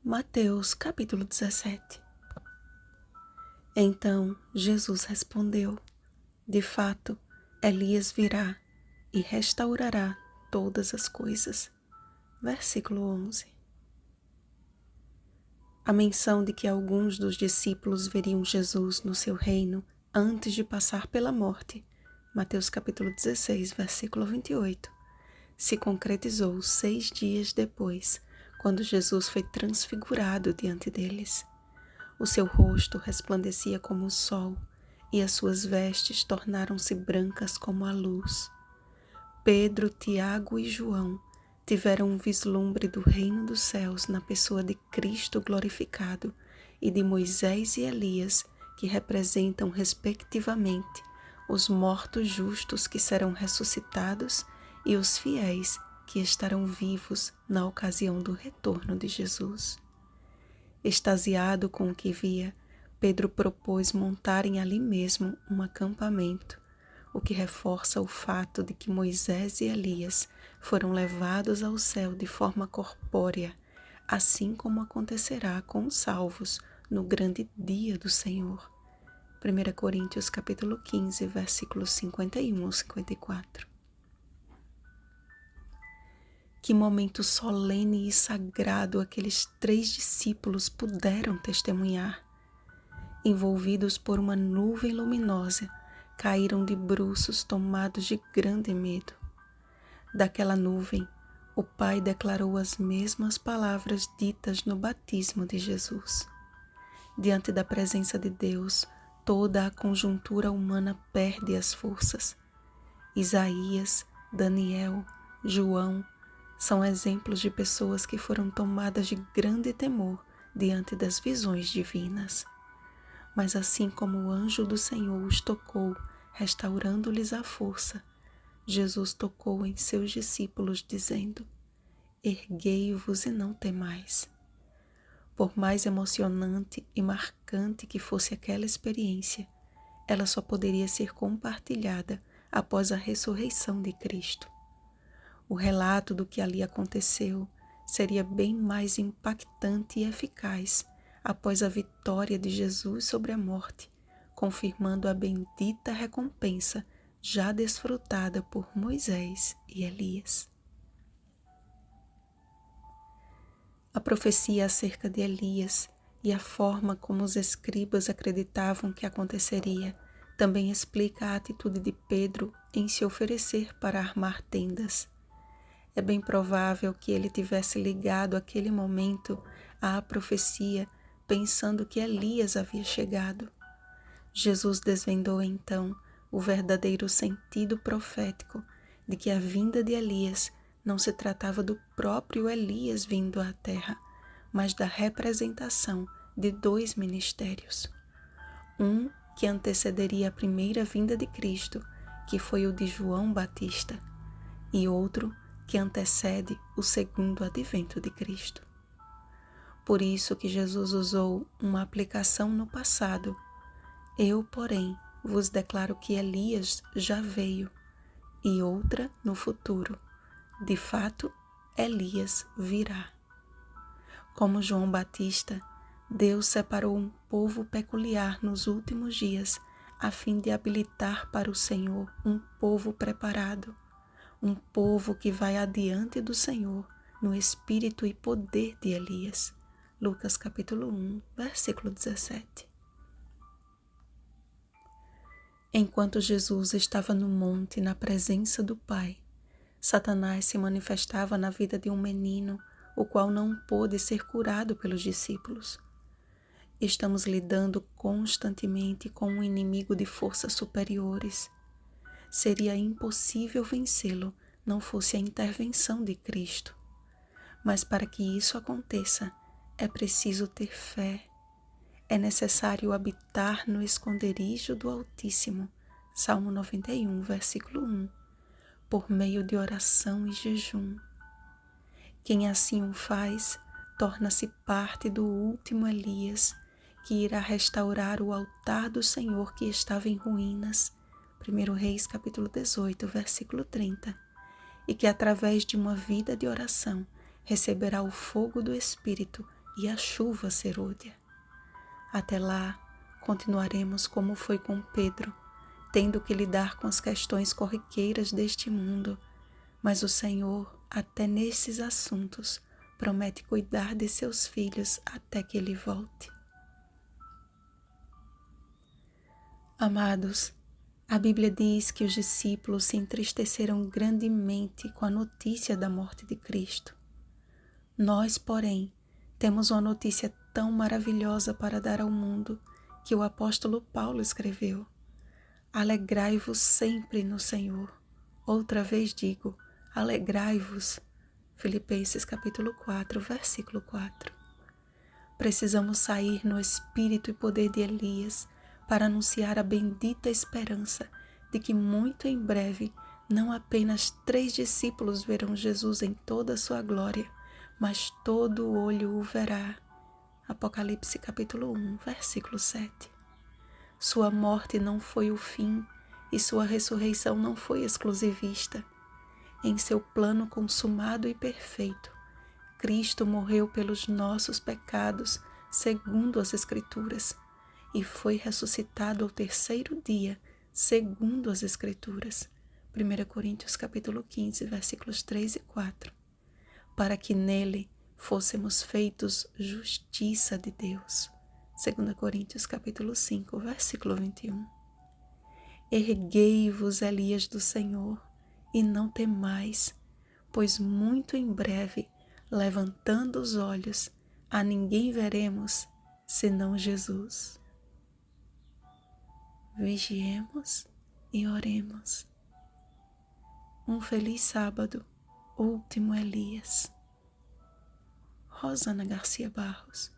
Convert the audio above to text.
Mateus capítulo 17. Então Jesus respondeu: De fato, Elias virá e restaurará todas as coisas. Versículo 11. A menção de que alguns dos discípulos veriam Jesus no seu reino antes de passar pela morte, Mateus capítulo 16, versículo 28, se concretizou 6 dias depois, quando Jesus foi transfigurado diante deles. O seu rosto resplandecia como o sol, e as suas vestes tornaram-se brancas como a luz. Pedro, Tiago e João tiveram um vislumbre do reino dos céus na pessoa de Cristo glorificado e de Moisés e Elias, que representam, respectivamente, os mortos justos que serão ressuscitados e os fiéis que estarão vivos na ocasião do retorno de Jesus. Extasiado com o que via, Pedro propôs montarem ali mesmo um acampamento, o que reforça o fato de que Moisés e Elias foram levados ao céu de forma corpórea, assim como acontecerá com os salvos no grande dia do Senhor. 1 Coríntios capítulo 15, versículos 51 ao 54. Que momento solene e sagrado aqueles 3 discípulos puderam testemunhar. Envolvidos por uma nuvem luminosa, caíram de bruços tomados de grande medo. Daquela nuvem, o Pai declarou as mesmas palavras ditas no batismo de Jesus. Diante da presença de Deus, toda a conjuntura humana perde as forças. Isaías, Daniel, João são exemplos de pessoas que foram tomadas de grande temor diante das visões divinas. Mas assim como o anjo do Senhor os tocou, restaurando-lhes a força, Jesus tocou em seus discípulos, dizendo: Erguei-vos e não temais. Por mais emocionante e marcante que fosse aquela experiência, ela só poderia ser compartilhada após a ressurreição de Cristo. O relato do que ali aconteceu seria bem mais impactante e eficaz após a vitória de Jesus sobre a morte, confirmando a bendita recompensa já desfrutada por Moisés e Elias. A profecia acerca de Elias e a forma como os escribas acreditavam que aconteceria também explica a atitude de Pedro em se oferecer para armar tendas. É bem provável que ele tivesse ligado aquele momento à profecia, pensando que Elias havia chegado. Jesus desvendou então o verdadeiro sentido profético de que a vinda de Elias não se tratava do próprio Elias vindo à terra, mas da representação de 2 ministérios. Um que antecederia a primeira vinda de Cristo, que foi o de João Batista, e outro que antecede o segundo advento de Cristo. Por isso que Jesus usou uma aplicação no passado. Eu, porém, vos declaro que Elias já veio, e outra no futuro. De fato, Elias virá. Como João Batista, Deus separou um povo peculiar nos últimos dias, a fim de habilitar para o Senhor um povo preparado, um povo que vai adiante do Senhor no espírito e poder de Elias. Lucas capítulo 1, versículo 17. Enquanto Jesus estava no monte na presença do Pai, Satanás se manifestava na vida de um menino, o qual não pôde ser curado pelos discípulos. Estamos lidando constantemente com um inimigo de forças superiores. Seria impossível vencê-lo não fosse a intervenção de Cristo. Mas para que isso aconteça, é preciso ter fé. É necessário habitar no esconderijo do Altíssimo, Salmo 91, versículo 1, por meio de oração e jejum. Quem assim o faz, torna-se parte do último Elias, que irá restaurar o altar do Senhor que estava em ruínas, 1 Reis capítulo 18, versículo 30, e que através de uma vida de oração receberá o fogo do Espírito e a chuva serôdia. Até lá, continuaremos como foi com Pedro, tendo que lidar com as questões corriqueiras deste mundo, mas o Senhor, até nesses assuntos, promete cuidar de seus filhos até que Ele volte. Amados, a Bíblia diz que os discípulos se entristeceram grandemente com a notícia da morte de Cristo. Nós, porém, temos uma notícia tão maravilhosa para dar ao mundo que o apóstolo Paulo escreveu: alegrai-vos sempre no Senhor. Outra vez digo, alegrai-vos. Filipenses capítulo 4, versículo 4. Precisamos sair no espírito e poder de Elias para anunciar a bendita esperança de que muito em breve não apenas 3 discípulos verão Jesus em toda a sua glória, mas todo olho o verá. Apocalipse capítulo 1, versículo 7. Sua morte não foi o fim e sua ressurreição não foi exclusivista. Em seu plano consumado e perfeito, Cristo morreu pelos nossos pecados, segundo as Escrituras, e foi ressuscitado ao 3º dia, segundo as Escrituras. 1 Coríntios capítulo 15, versículos 3 e 4. Para que nele fôssemos feitos justiça de Deus. 2 Coríntios capítulo 5, versículo 21. Erguei-vos, Elias do Senhor, e não temais, pois muito em breve, levantando os olhos, a ninguém veremos, senão Jesus. Vigiemos e oremos. Um feliz sábado, último Elias. Rosana Garcia Barros.